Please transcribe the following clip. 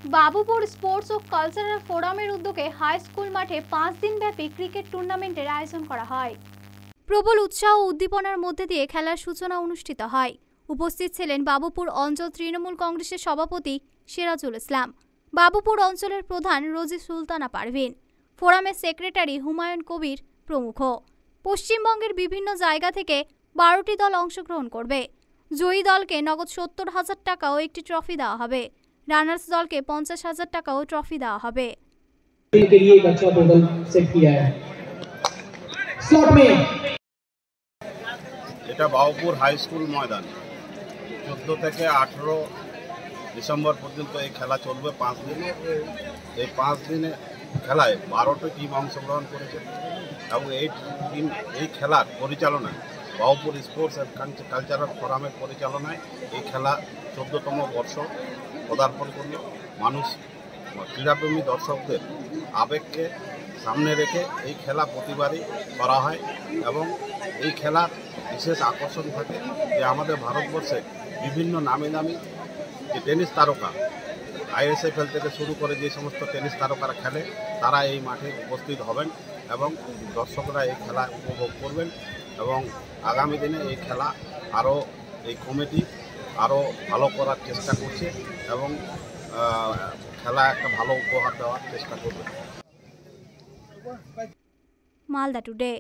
Babupur sports ও cultural ফোরামের উদ্যোগে high school মাঠে 5 দিনব্যাপী ক্রিকেট টুর্নামেন্টের আয়োজন করা হয়। প্রবল উৎসাহ ও উদ্দীপনার মধ্যে দিয়ে খেলার সূচনা অনুষ্ঠিত হয়। উপস্থিত ছিলেন বাবুপুর অঞ্চল তৃণমূল কংগ্রেসের সভাপতি সিরাজুল ইসলাম, বাবুপুর অঞ্চলের প্রধান রোজি সুলতানা পারভিন, ফোরামের সেক্রেটারি হুমায়ুন কবির প্রমুখ। পশ্চিমবঙ্গের বিভিন্ন জায়গা থেকে 12টি দল অংশগ্রহণ করবে। জয়ী দলকে নগদ 70,000 টাকা ও একটি ট্রফি দেওয়া হবে। রানার্স দলকে 50,000 টাকা ও ট্রফি দেওয়া হবে। এটা বাবুপুর হাই স্কুল ময়দান 14 থেকে 18 ডিসেম্বর পর্যন্ত এই খেলা চলবে 5 দিন। এই 5 দিনে খেলায় 12টি টিম অংশগ্রহণ করেছে এবং এই খেলার পরিচালনায় বাবুপুর স্পোর্টস অ্যান্ড কালচারাল ফোরামের পরিচালনায় এই খেলা 14তম বর্ষ পদার্পণ করল। মানুষ ক্রীড়াপ্রেমী দর্শকদের আবেগকে সামনে রেখে এই খেলা প্রতিবারই করা হয় এবং এই খেলার বিশেষ আকর্ষণ থাকে যে আমাদের ভারতবর্ষে বিভিন্ন নামি দামি যে টেনিস তারকা ISFL থেকে শুরু করে যে সমস্ত টেনিস তারকারা খেলে তারা এই মাঠে উপস্থিত হবেন এবং দর্শকরা এই খেলা উপভোগ করবেন এবং আগামী দিনে এই খেলা আরও এই কমিটি আরও ভালো করার চেষ্টা করছে এবং খেলা একটা ভালো উপহার দেওয়ার চেষ্টা করবে। মালদা টুডে।